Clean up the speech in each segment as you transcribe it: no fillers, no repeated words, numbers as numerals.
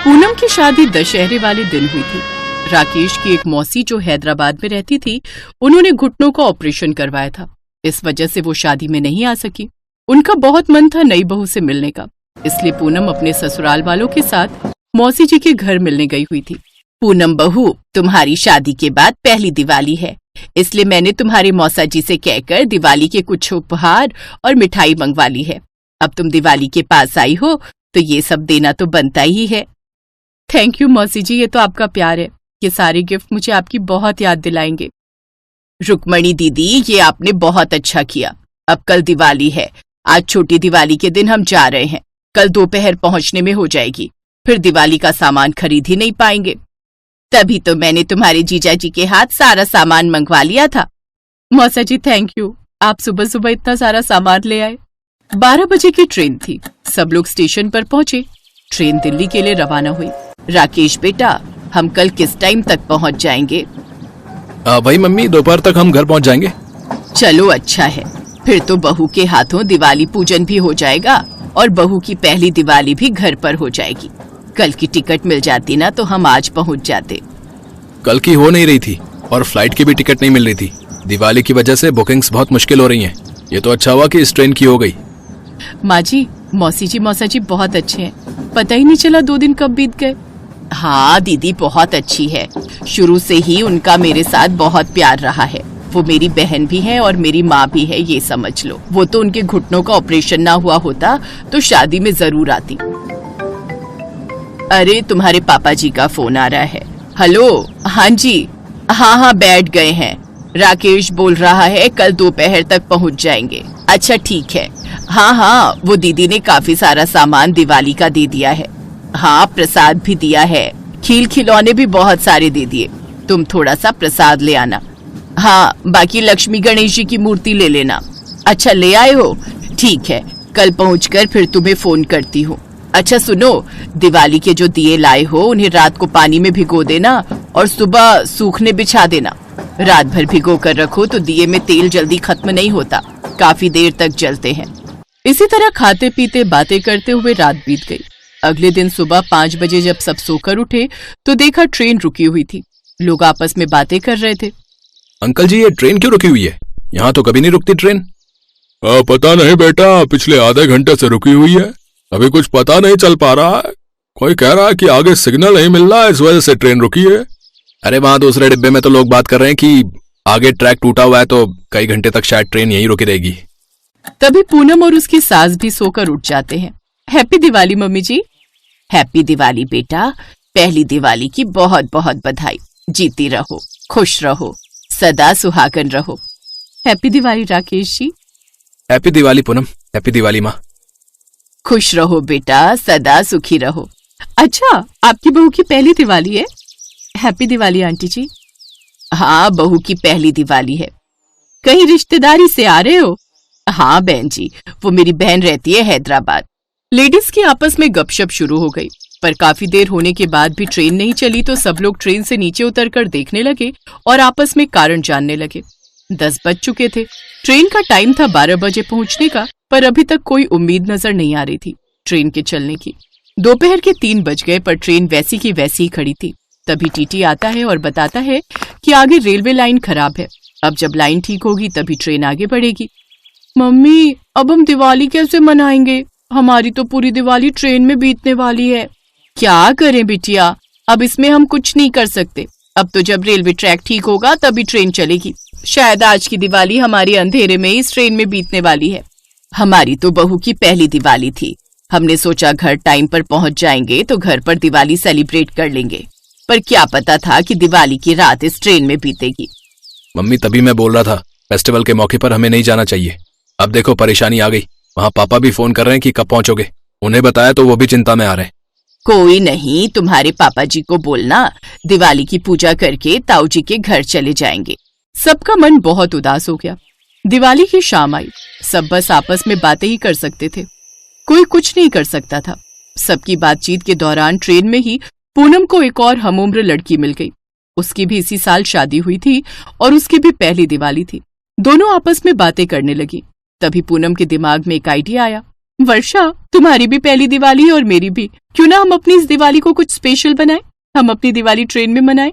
पूनम की शादी दशहरे वाले दिन हुई थी। राकेश की एक मौसी जो हैदराबाद में रहती थी, उन्होंने घुटनों का ऑपरेशन करवाया था। इस वजह से वो शादी में नहीं आ सकी। उनका बहुत मन था नई बहू से मिलने का, इसलिए पूनम अपने ससुराल वालों के साथ मौसी जी के घर मिलने गई हुई थी। पूनम बहू, तुम्हारी शादी के बाद पहली दिवाली है, इसलिए मैंने तुम्हारे मौसा जी से कहकर दिवाली के कुछ उपहार और मिठाई मंगवा ली है। अब तुम दिवाली के पास आई हो तो ये सब देना तो बनता ही है। थैंक यू मौसी जी, ये तो आपका प्यार है। ये सारे गिफ्ट मुझे आपकी बहुत याद दिलाएंगे। रुक्मणी दीदी, ये आपने बहुत अच्छा किया। अब कल दिवाली है, आज छोटी दिवाली के दिन हम जा रहे हैं। कल दोपहर पहुंचने में हो जाएगी, फिर दिवाली का सामान खरीद ही नहीं पाएंगे। तभी तो मैंने तुम्हारे जीजा जी के हाथ सारा सामान मंगवा लिया था। मौसा जी थैंक यू, आप सुबह सुबह इतना सारा सामान ले आए। 12 बजे की ट्रेन थी। सब लोग स्टेशन पर पहुंचे। ट्रेन दिल्ली के लिए रवाना हुई। राकेश बेटा, हम कल किस टाइम तक पहुंच जाएंगे? वही मम्मी, दोपहर तक हम घर पहुंच जाएंगे। चलो अच्छा है, फिर तो बहू के हाथों दिवाली पूजन भी हो जाएगा और बहू की पहली दिवाली भी घर पर हो जाएगी। कल की टिकट मिल जाती ना तो हम आज पहुंच जाते। कल की हो नहीं रही थी और फ्लाइट की भी टिकट नहीं मिल रही थी। दिवाली की वजह से बुकिंग्स बहुत मुश्किल हो रही हैं। ये तो अच्छा हुआ कि इस ट्रेन की हो गई। माँ जी, मौसी जी, मौसा जी बहुत अच्छे हैं। पता ही नहीं चला 2 दिन कब बीत गए। हाँ दीदी बहुत अच्छी है। शुरू से ही उनका मेरे साथ बहुत प्यार रहा है। वो मेरी बहन भी है और मेरी माँ भी है, ये समझ लो। वो तो उनके घुटनों का ऑपरेशन ना हुआ होता तो शादी में जरूर आती। अरे तुम्हारे पापा जी का फोन आ रहा है। हेलो, हाँ जी, हाँ बैठ गए हैं। राकेश बोल रहा है कल दोपहर तक पहुँच जाएंगे। अच्छा ठीक है। हाँ, वो दीदी ने काफी सारा सामान दिवाली का दे दिया है। हाँ, प्रसाद भी दिया है। खिलौने भी बहुत सारे दे दिए। तुम थोड़ा सा प्रसाद ले आना। हाँ, बाकी लक्ष्मी गणेश जी की मूर्ति ले लेना। अच्छा ले आए हो? ठीक है, कल पहुंचकर फिर तुम्हें फोन करती हूँ। अच्छा सुनो, दिवाली के जो दिए लाए हो उन्हें रात को पानी में भिगो देना और सुबह सूखने बिछा देना। रात भर भिगो कर रखो तो दिए में तेल जल्दी खत्म नहीं होता, काफी देर तक जलते हैं। इसी तरह खाते पीते बातें करते हुए रात बीत गई। अगले दिन सुबह 5 बजे जब सब सोकर उठे तो देखा ट्रेन रुकी हुई थी। लोग आपस में बातें कर रहे थे। अंकल जी, ये ट्रेन क्यों रुकी हुई है? यहाँ तो कभी नहीं रुकती ट्रेन। पता नहीं बेटा, पिछले आधे घंटे से रुकी हुई है। अभी कुछ पता नहीं चल पा रहा है। कोई कह रहा है कि आगे सिग्नल नहीं मिल रहा है, इस वजह से ट्रेन रुकी है। अरे वहाँ दूसरे डिब्बे में तो लोग बात कर रहे हैं कि आगे ट्रैक टूटा हुआ है तो कई घंटे तक शायद ट्रेन यहीं रुकी रहेगी। तभी पूनम और उसकी सास भी सोकर उठ जाते हैं। हैप्पी दिवाली मम्मी जी। हैप्पी दिवाली बेटा, पहली दिवाली की बहुत बहुत बधाई। जीती रहो, खुश रहो, सदा सुहागन रहो। Happy Diwali Rakesh ji. Happy Diwali Poonam. Happy Diwali माँ। खुश रहो बेटा, सदा सुखी रहो। अच्छा, आपकी बहू की पहली दिवाली है? हैप्पी दिवाली आंटी जी। हाँ, बहू की पहली दिवाली है। कहीं रिश्तेदारी से आ रहे हो? हाँ बहन जी, वो मेरी बहन रहती है हैदराबाद। लेडीज की आपस में गपशप शुरू हो गई, पर काफी देर होने के बाद भी ट्रेन नहीं चली तो सब लोग ट्रेन से नीचे उतरकर देखने लगे और आपस में कारण जानने लगे। 10 बज चुके थे। ट्रेन का टाइम था 12 बजे पहुंचने का, पर अभी तक कोई उम्मीद नजर नहीं आ रही थी ट्रेन के चलने की। दोपहर के 3 बज गए पर ट्रेन वैसी की वैसी ही खड़ी थी। तभी टीटी आता है और बताता है कि आगे रेलवे लाइन खराब है। अब जब लाइन ठीक होगी तभी ट्रेन आगे बढ़ेगी। मम्मी, अब हम दिवाली कैसे मनाएंगे? हमारी तो पूरी दिवाली ट्रेन में बीतने वाली है। क्या करें बिटिया, अब इसमें हम कुछ नहीं कर सकते। अब तो जब रेलवे ट्रैक ठीक होगा तभी ट्रेन चलेगी। शायद आज की दिवाली हमारी अंधेरे में इस ट्रेन में बीतने वाली है। हमारी तो बहू की पहली दिवाली थी। हमने सोचा घर टाइम पर पहुंच जाएंगे तो घर पर दिवाली सेलिब्रेट कर लेंगे, पर क्या पता था कि दिवाली की रात इस ट्रेन में बीतेगी। मम्मी, तभी मैं बोल रहा था फेस्टिवल के मौके पर हमें नहीं जाना चाहिए। अब देखो परेशानी आ गई। वहाँ पापा भी फोन कर रहे हैं कि कब पहुंचोगे। उन्हें बताया तो वो भी चिंता में आ रहे हैं। कोई नहीं, तुम्हारे पापा जी को बोलना दिवाली की पूजा करके ताऊ जी के घर चले जाएंगे। सबका मन बहुत उदास हो गया। दिवाली की शाम आई। सब बस आपस में बातें ही कर सकते थे, कोई कुछ नहीं कर सकता था। सबकी बातचीत के दौरान ट्रेन में ही पूनम को एक और हमउम्र लड़की मिल गई। उसकी भी इसी साल शादी हुई थी और उसकी भी पहली दिवाली थी। दोनों आपस में बातें करने लगी। तभी पूनम के दिमाग में एक आइडिया आया। वर्षा, तुम्हारी भी पहली दिवाली है और मेरी भी। क्यों ना हम अपनी इस दिवाली को कुछ स्पेशल बनाएं? हम अपनी दिवाली ट्रेन में मनाएं।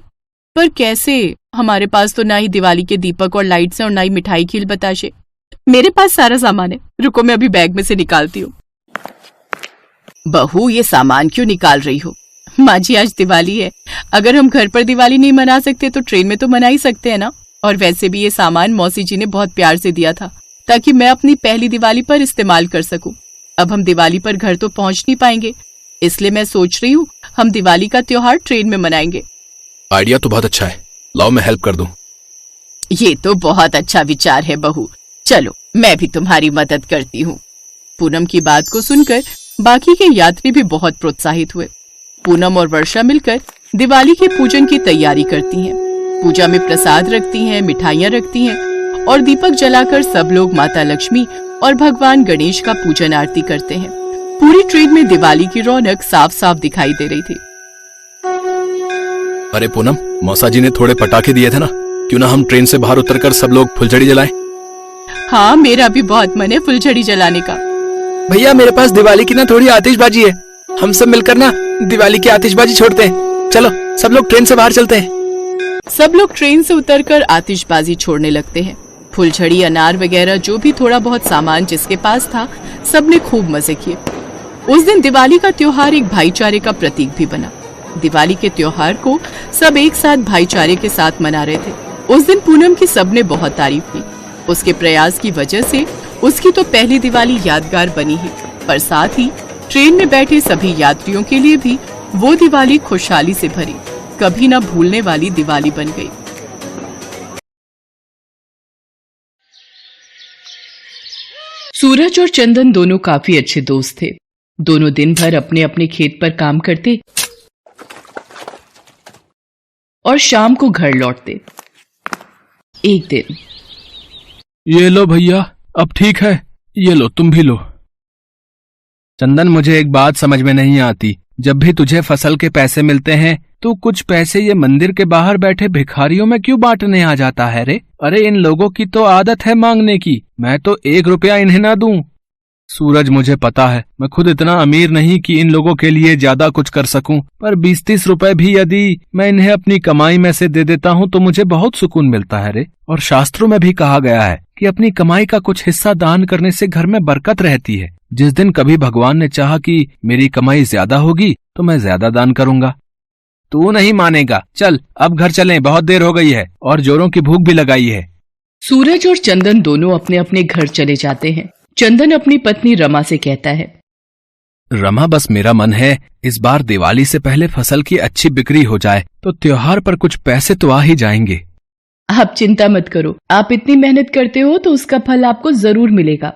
पर कैसे? हमारे पास तो ना ही दिवाली के दीपक और लाइट्स हैं और ना ही मिठाई खील बताशे। मेरे पास सारा सामान है, रुको मैं अभी बैग में से निकालती हूँ। बहू, ये सामान क्यों निकाल रही हो? माँ जी, आज दिवाली है। अगर हम घर पर दिवाली नहीं मना सकते तो ट्रेन में तो मना ही सकते हैं ना। और वैसे भी ये सामान मौसी जी ने बहुत प्यार से दिया था ताकि मैं अपनी पहली दिवाली पर इस्तेमाल कर सकूं। अब हम दिवाली पर घर तो पहुंच नहीं पाएंगे, इसलिए मैं सोच रही हूँ हम दिवाली का त्योहार ट्रेन में मनाएंगे। आइडिया तो बहुत अच्छा है, लाओ मैं हेल्प कर दूं। ये तो बहुत अच्छा विचार है बहू, चलो मैं भी तुम्हारी मदद करती हूँ। पूनम की बात को सुनकर बाकी के यात्री भी बहुत प्रोत्साहित हुए। पूनम और वर्षा मिलकर दिवाली के पूजन की तैयारी करती हैं। पूजा में प्रसाद रखती हैं, मिठाइयाँ रखती हैं और दीपक जलाकर सब लोग माता लक्ष्मी और भगवान गणेश का पूजन आरती करते हैं। पूरी ट्रेन में दिवाली की रौनक साफ साफ दिखाई दे रही थी। अरे पूनम, मौसा जी ने थोड़े पटाखे दिए थे ना, क्यों ना हम ट्रेन से बाहर उतरकर सब लोग फुलझड़ी जलाएं? हाँ, मेरा भी बहुत मन है फुलझड़ी जलाने का। भैया, मेरे पास दिवाली की ना थोड़ी आतिशबाजी है, हम सब मिलकर ना दिवाली की आतिशबाजी छोड़ते हैं। चलो सब लोग ट्रेन से बाहर चलते हैं। सब लोग ट्रेन से उतरकर आतिशबाजी छोड़ने लगते हैं। फुलझड़ी, अनार वगैरह जो भी थोड़ा बहुत सामान जिसके पास था, सबने खूब मजे किए। उस दिन दिवाली का त्योहार एक भाईचारे का प्रतीक भी बना। दिवाली के त्योहार को सब एक साथ भाईचारे के साथ मना रहे थे। उस दिन पूनम की सबने बहुत तारीफ की। उसके प्रयास की वजह से उसकी तो पहली दिवाली यादगार बनी ही, पर साथ ही ट्रेन में बैठे सभी यात्रियों के लिए भी वो दिवाली खुशहाली से भरी, कभी न भूलने वाली दिवाली बन गई। सूरज और चंदन दोनों काफी अच्छे दोस्त थे। दोनों दिन भर अपने अपने खेत पर काम करते और शाम को घर लौटते। एक दिन, ये लो भैया, अब ठीक है, ये लो, तुम भी लो। चंदन, मुझे एक बात समझ में नहीं आती, जब भी तुझे फसल के पैसे मिलते हैं तो कुछ पैसे ये मंदिर के बाहर बैठे भिखारियों में क्यों बांटने आ जाता है रे? अरे इन लोगों की तो आदत है मांगने की, मैं तो 1 रुपया इन्हें ना दूं। सूरज, मुझे पता है मैं खुद इतना अमीर नहीं कि इन लोगों के लिए ज्यादा कुछ कर सकूं, पर 20-30 रुपए भी यदि मैं इन्हें अपनी कमाई में से दे देता हूं तो मुझे बहुत सुकून मिलता है रे। और शास्त्रों में भी कहा गया है कि अपनी कमाई का कुछ हिस्सा दान करने से घर में बरकत रहती है। जिस दिन कभी भगवान ने चाहा कि मेरी कमाई ज्यादा होगी तो मैं ज्यादा दान करूंगा। तू नहीं मानेगा, चल अब घर चलें, बहुत देर हो गई है और जोरों की भूख भी लगाई है। सूरज और चंदन दोनों अपने अपने घर चले जाते हैं। चंदन अपनी पत्नी रमा से कहता है, रमा, बस मेरा मन है इस बार दिवाली से पहले फसल की अच्छी बिक्री हो जाए तो त्योहार पर कुछ पैसे तो आ ही जाएंगे। आप चिंता मत करो, आप इतनी मेहनत करते हो तो उसका फल आपको जरूर मिलेगा।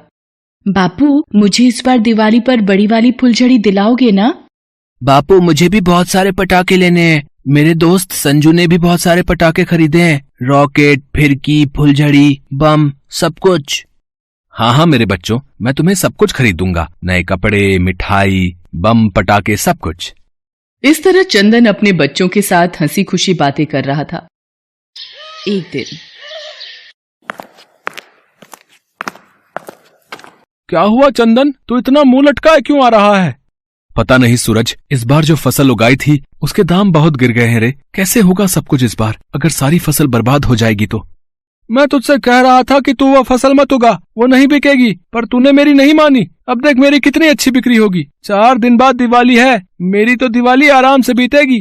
बापू, मुझे इस बार दिवाली पर बड़ी वाली फुलझड़ी दिलाओगे ना? बापू, मुझे भी बहुत सारे पटाखे लेने हैं। मेरे दोस्त संजू ने भी बहुत सारे पटाखे खरीदे हैं, रॉकेट, फिरकी, फुलझड़ी, बम, सब कुछ। हाँ हाँ मेरे बच्चों, मैं तुम्हें सब कुछ खरीदूंगा, नए कपड़े, मिठाई, बम, पटाखे, सब कुछ। इस तरह चंदन अपने बच्चों के साथ हंसी खुशी बातें कर रहा था। एक दिन, क्या हुआ चंदन, तू इतना मुंह लटकाए क्यों आ रहा है? पता नहीं सूरज, इस बार जो फसल उगाई थी उसके दाम बहुत गिर गए हैं रे। कैसे होगा सब कुछ इस बार? अगर सारी फसल बर्बाद हो जाएगी तो? मैं तुझसे कह रहा था कि तू वो फसल मत उगा, वो नहीं बिकेगी, पर तूने मेरी नहीं मानी। अब देख मेरी कितनी अच्छी बिक्री होगी। 4 दिन बाद दिवाली है, मेरी तो दिवाली आराम से बीतेगी।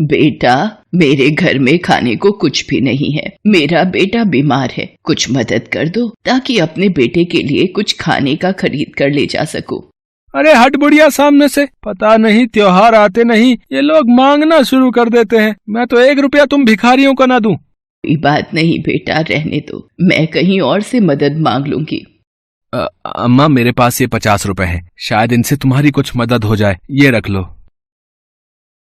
बेटा, मेरे घर में खाने को कुछ भी नहीं है। मेरा बेटा बीमार है, कुछ मदद कर दो ताकि अपने बेटे के लिए कुछ खाने का खरीद कर ले जा सकूं। अरे हट बुढ़िया सामने से, पता नहीं त्योहार आते नहीं ये लोग मांगना शुरू कर देते हैं। मैं तो 1 रुपया तुम भिखारियों का ना दूं। कोई बात नहीं बेटा, रहने दो, मैं कहीं और से मदद मांग लूंगी। अम्मा, मेरे पास ये 50 रुपए हैं, शायद इनसे तुम्हारी कुछ मदद हो जाए, ये रख लो।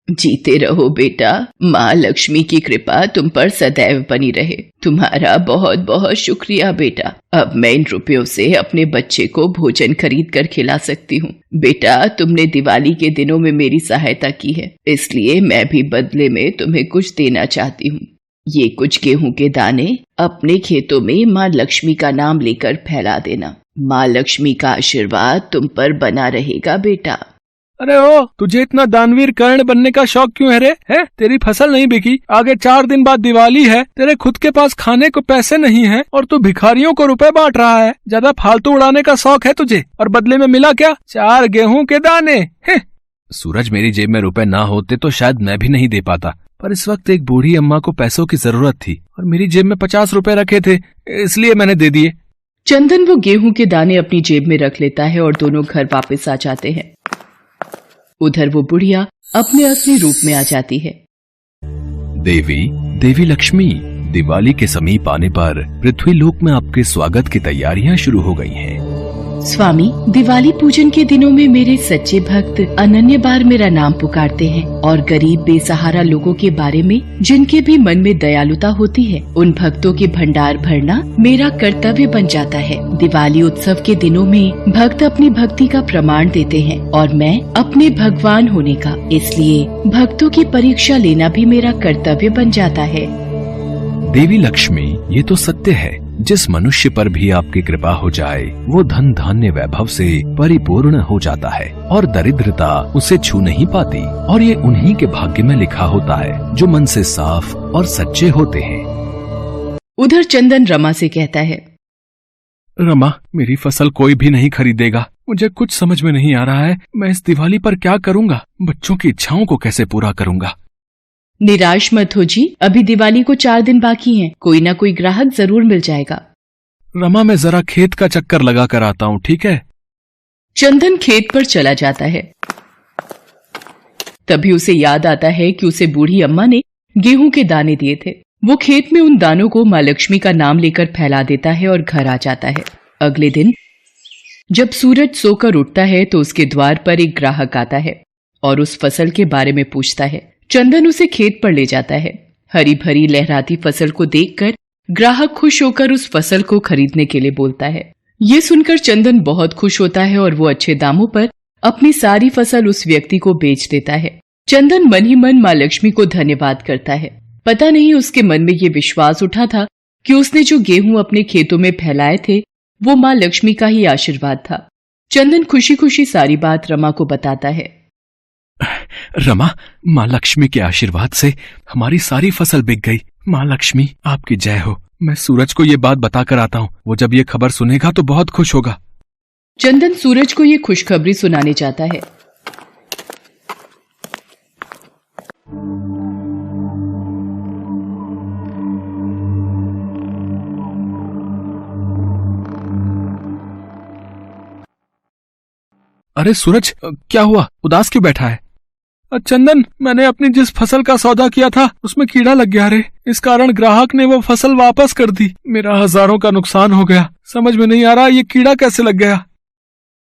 जीते रहो बेटा, माँ लक्ष्मी की कृपा तुम पर सदैव बनी रहे। तुम्हारा बहुत बहुत शुक्रिया बेटा। अब मैं इन रुपयों से अपने बच्चे को भोजन खरीद कर खिला सकती हूँ। बेटा, तुमने दिवाली के दिनों में मेरी सहायता की है, इसलिए मैं भी बदले में तुम्हें कुछ देना चाहती हूँ। ये कुछ गेहूं के दाने अपने खेतों में माँ लक्ष्मी का नाम लेकर फैला देना। माँ लक्ष्मी का आशीर्वाद तुम पर बना रहेगा बेटा। अरे ओ, तुझे इतना दानवीर कर्ण बनने का शौक क्यों है रे? है तेरी फसल नहीं बिकी, आगे 4 दिन बाद दिवाली है, तेरे खुद के पास खाने को पैसे नहीं है और तू भिखारियों को रुपए बांट रहा है। ज्यादा फालतू उड़ाने का शौक है तुझे, और बदले में मिला क्या? 4 गेहूं के दाने। सूरज, मेरी जेब में रुपए ना होते तो शायद मैं भी नहीं दे पाता, पर इस वक्त एक बूढ़ी अम्मा को पैसों की जरूरत थी और मेरी जेब में 50 रुपए रखे थे, इसलिए मैंने दे दिए। चंदन वो गेहूं के दाने अपनी जेब में रख लेता है और दोनों घर वापस आ जाते हैं। उधर वो बुढ़िया अपने असली रूप में आ जाती है। देवी लक्ष्मी, दिवाली के समीप आने पर पृथ्वी लोक में आपके स्वागत की तैयारियां शुरू हो गई हैं। स्वामी, दिवाली पूजन के दिनों में मेरे सच्चे भक्त अनन्य बार मेरा नाम पुकारते हैं और गरीब बेसहारा लोगों के बारे में जिनके भी मन में दयालुता होती है, उन भक्तों के भंडार भरना मेरा कर्तव्य बन जाता है। दिवाली उत्सव के दिनों में भक्त अपनी भक्ति का प्रमाण देते हैं और मैं अपने भगवान होने का, इसलिए भक्तों की परीक्षा लेना भी मेरा कर्तव्य बन जाता है। देवी लक्ष्मी, ये तो सत्य है, जिस मनुष्य पर भी आपकी कृपा हो जाए वो धन धान्य वैभव से परिपूर्ण हो जाता है और दरिद्रता उसे छू नहीं पाती, और ये उन्हीं के भाग्य में लिखा होता है जो मन से साफ और सच्चे होते हैं। उधर चंदन रमा से कहता है, रमा, मेरी फसल कोई भी नहीं खरीदेगा। मुझे कुछ समझ में नहीं आ रहा है, मैं इस दिवाली पर क्या करूँगा? बच्चों की इच्छाओं को कैसे पूरा करूँगा? निराश मत हो जी, अभी दिवाली को 4 दिन बाकी हैं, कोई ना कोई ग्राहक जरूर मिल जाएगा। रमा, मैं जरा खेत का चक्कर लगा कर आता हूँ, ठीक है? चंदन खेत पर चला जाता है। तभी उसे याद आता है कि उसे बूढ़ी अम्मा ने गेहूं के दाने दिए थे। वो खेत में उन दानों को माँ लक्ष्मी का नाम लेकर फैला देता है और घर आ जाता है। अगले दिन जब सूरज सोकर उठता है तो उसके द्वार पर एक ग्राहक आता है और उस फसल के बारे में पूछता है। चंदन उसे खेत पर ले जाता है। हरी भरी लहराती फसल को देखकर ग्राहक खुश होकर उस फसल को खरीदने के लिए बोलता है। ये सुनकर चंदन बहुत खुश होता है और वो अच्छे दामों पर अपनी सारी फसल उस व्यक्ति को बेच देता है। चंदन मन ही मन माँ लक्ष्मी को धन्यवाद करता है। पता नहीं उसके मन में ये विश्वास उठा था कि उसने जो गेहूं अपने खेतों में फैलाए थे वो माँ लक्ष्मी का ही आशीर्वाद था। चंदन खुशी खुशी सारी बात रमा को बताता है। रमा, माँ लक्ष्मी के आशीर्वाद से हमारी सारी फसल बिक गई। माँ लक्ष्मी, आपकी जय हो। मैं सूरज को ये बात बताकर आता हूँ, वो जब ये खबर सुनेगा तो बहुत खुश होगा। चंदन सूरज को ये खुशखबरी सुनाने जाता है। अरे सूरज, क्या हुआ? उदास क्यों बैठा है? चंदन, मैंने अपनी जिस फसल का सौदा किया था उसमें कीड़ा लग गया रे। इस कारण ग्राहक ने वो फसल वापस कर दी। मेरा हजारों का नुकसान हो गया। समझ में नहीं आ रहा ये कीड़ा कैसे लग गया।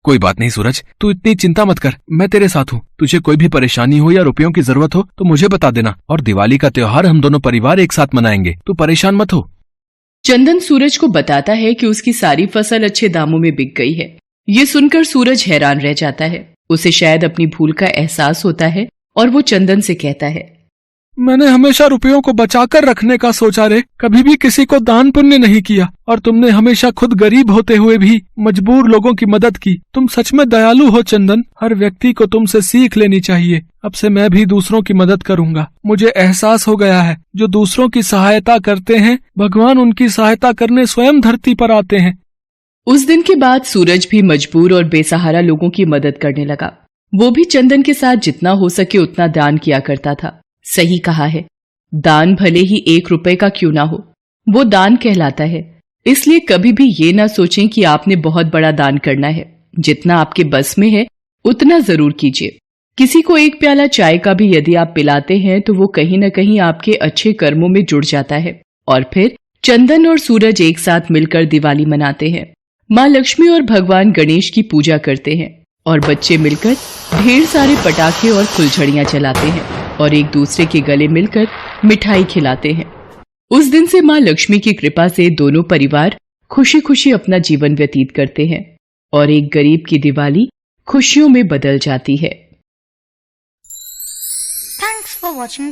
कोई बात नहीं सूरज, तू इतनी चिंता मत कर, मैं तेरे साथ हूँ। तुझे कोई भी परेशानी हो या रुपयों की जरूरत हो तो मुझे बता देना, और दिवाली का त्योहार हम दोनों परिवार एक साथ मनाएंगे। तू परेशान मत हो। चंदन सूरज को बताता है कि उसकी सारी फसल अच्छे दामों में बिक गई है। ये सुनकर सूरज हैरान रह जाता है। उसे शायद अपनी भूल का एहसास होता है और वो चंदन से कहता है, मैंने हमेशा रुपयों को बचाकर रखने का सोचा रे, कभी भी किसी को दान पुण्य नहीं किया, और तुमने हमेशा खुद गरीब होते हुए भी मजबूर लोगों की मदद की। तुम सच में दयालु हो चंदन। हर व्यक्ति को तुमसे सीख लेनी चाहिए। अब से मैं भी दूसरों की मदद करूंगा। मुझे एहसास हो गया है, जो दूसरों की सहायता करते हैं भगवान उनकी सहायता करने स्वयं धरती पर आते हैं। उस दिन के बाद सूरज भी मजबूर और बेसहारा लोगों की मदद करने लगा। वो भी चंदन के साथ जितना हो सके उतना दान किया करता था। सही कहा है, दान भले ही 1 रुपए का क्यों ना हो, वो दान कहलाता है। इसलिए कभी भी ये ना सोचें कि आपने बहुत बड़ा दान करना है। जितना आपके बस में है उतना जरूर कीजिए। किसी को 1 प्याला चाय का भी यदि आप पिलाते हैं तो वो कहीं न कहीं आपके अच्छे कर्मों में जुड़ जाता है। और फिर चंदन और सूरज एक साथ मिलकर दिवाली मनाते हैं। माँ लक्ष्मी और भगवान गणेश की पूजा करते हैं और बच्चे मिलकर ढेर सारे पटाखे और फुलझड़ियां चलाते हैं और एक दूसरे के गले मिलकर मिठाई खिलाते हैं। उस दिन से माँ लक्ष्मी की कृपा से दोनों परिवार खुशी खुशी अपना जीवन व्यतीत करते हैं और एक गरीब की दिवाली खुशियों में बदल जाती है। Thanks for watching.